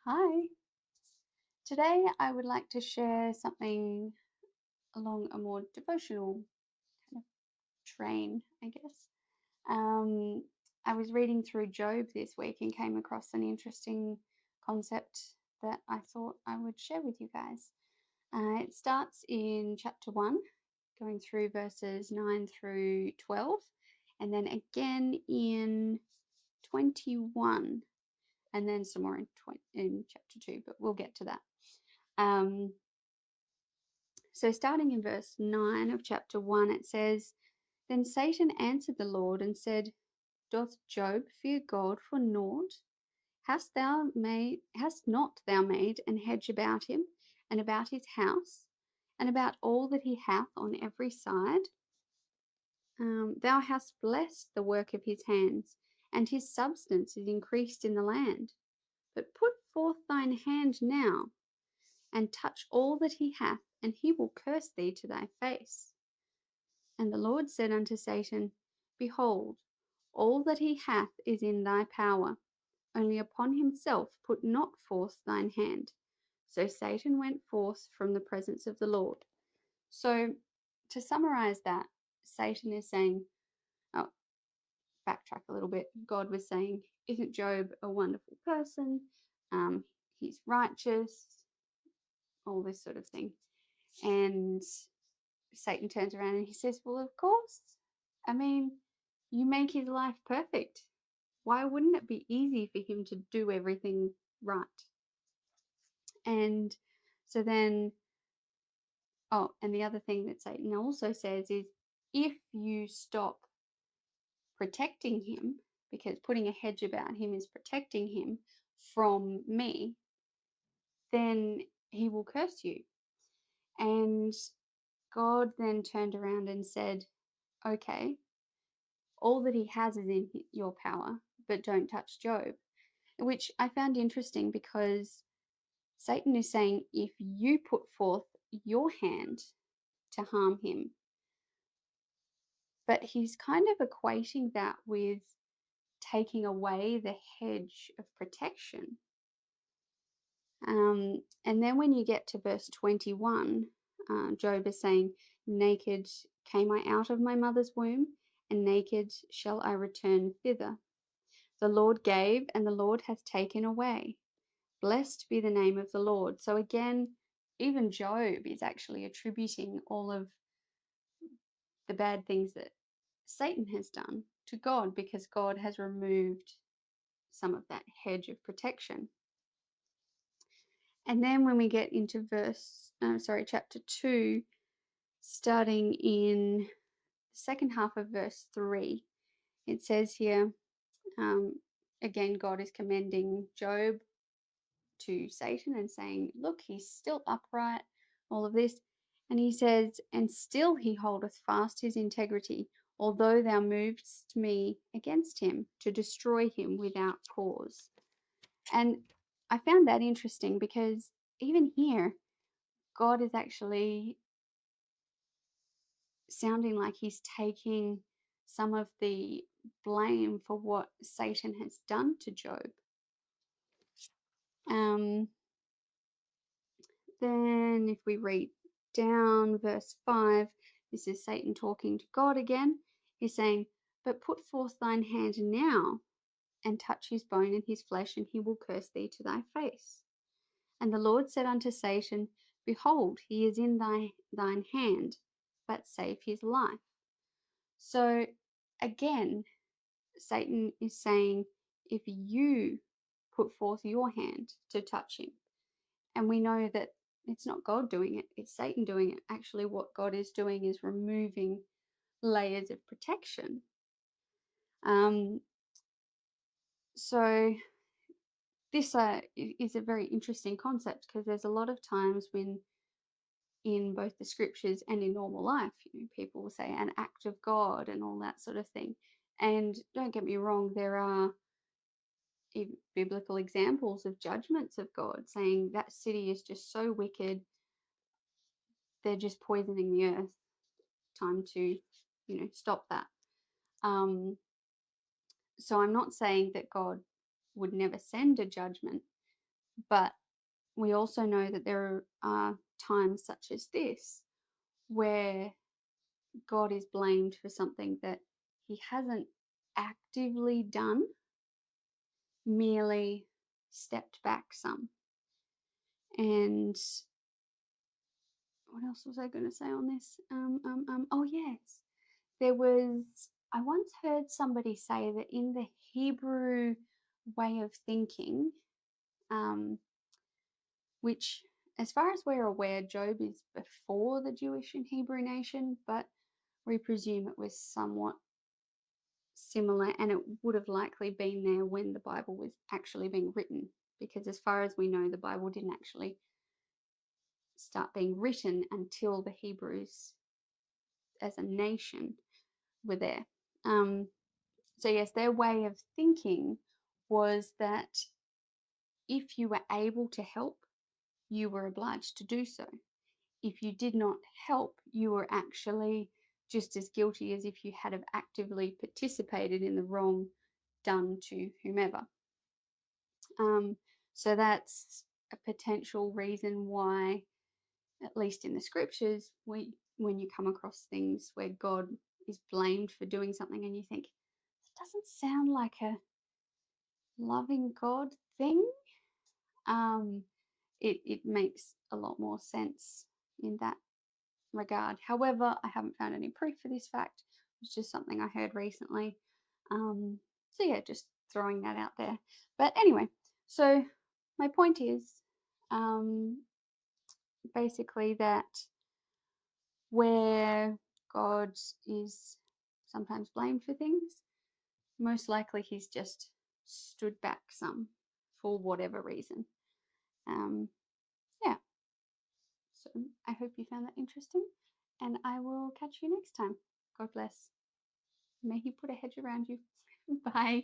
Hi. Today I would like to share something along a more devotional kind of train, I guess. Um, I was reading through Job this week and came across an interesting concept that I thought I would share with you guys. It starts in chapter 1, going through verses 9 through 12, and then again in 21, and then some more in chapter 2, but we'll get to that. Um, So, starting in verse 9 of chapter 1, it says, Then Satan answered the Lord and said, Doth Job fear God for naught? Hast not thou made an hedge about him, and about his house, and about all that he hath on every side? Thou hast blessed the work of his hands, and his substance is increased in the land. But put forth thine hand now, and touch all that he hath, and he will curse thee to thy face. And the Lord said unto Satan, Behold, all that he hath is in thy power, only upon himself put not forth thine hand. So Satan went forth from the presence of the Lord. So, to summarize that, Satan is saying, oh, backtrack a little bit. God was saying, Isn't Job a wonderful person? He's righteous, all this sort of thing. And Satan turns around and he says, Well, of course. I mean, you make his life perfect. Why wouldn't it be easy for him to do everything right? And so then, and the other thing that Satan also says is if you stop protecting him, because putting a hedge about him is protecting him from me, then he will curse you. And God then turned around and said, Okay, all that he has is in your power, but don't touch Job. Which I found interesting because Satan is saying if you put forth your hand to harm him, but he's kind of equating that with taking away the hedge of protection. And then when you get to verse 21, Job is saying, Naked came I out of my mother's womb, and naked shall I return thither. The Lord gave, and the Lord hath taken away. Blessed be the name of the Lord. So again, even Job is actually attributing all of the bad things that Satan has done to God because God has removed some of that hedge of protection. And then when we get into chapter 2, starting in the second half of verse 3, it says here, again, God is commending Job to Satan and saying, Look, he's still upright, all of this. And he says, And still he holdeth fast his integrity, although thou movest me against him to destroy him without cause. And I found that interesting because even here, God is actually sounding like he's taking some of the blame for what Satan has done to Job. Then, if we read down verse 5, this is Satan talking to God again. He's saying, But put forth thine hand now, and touch his bone and his flesh, and he will curse thee to thy face. And the Lord said unto Satan, Behold, he is in thine hand, but save his life. So, again, Satan is saying, If you put forth your hand to touch him, and we know that it's not God doing it, it's Satan doing it. Actually, what God is doing is removing layers of protection. So this is a very interesting concept because there's a lot of times when in both the scriptures and in normal life, people will say an act of God and all that sort of thing. And don't get me wrong, there are biblical examples of judgments of God saying that city is just so wicked, they're just poisoning the earth. Time to, stop that. So I'm not saying that God would never send a judgment, But we also know that there are times such as this where God is blamed for something that he hasn't actively done, merely stepped back some. And what else was I going to say on this? Oh, yes. I once heard somebody say that in the Hebrew way of thinking, um, which, as far as we're aware, Job is before the Jewish and Hebrew nation, but we presume it was somewhat similar and it would have likely been there when the Bible was actually being written, because as far as we know, the Bible didn't actually start being written until the Hebrews as a nation were there. So, yes, their way of thinking was that if you were able to help, you were obliged to do so. If you did not help, you were actually just as guilty as if you had have actively participated in the wrong done to whomever. Um, so that's a potential reason why, at least in the scriptures, when you come across things where God is blamed for doing something and you think, it doesn't sound like a loving God thing, um, it makes a lot more sense in that regard. However, I haven't found any proof for this fact. It's just something I heard recently. So yeah, just throwing that out there. But anyway, so my point is um, basically that where God is sometimes blamed for things, most likely he's just stood back some for whatever reason. Um, yeah, so I hope you found that interesting, and I will catch you next time. God bless. May he put a hedge around you. Bye.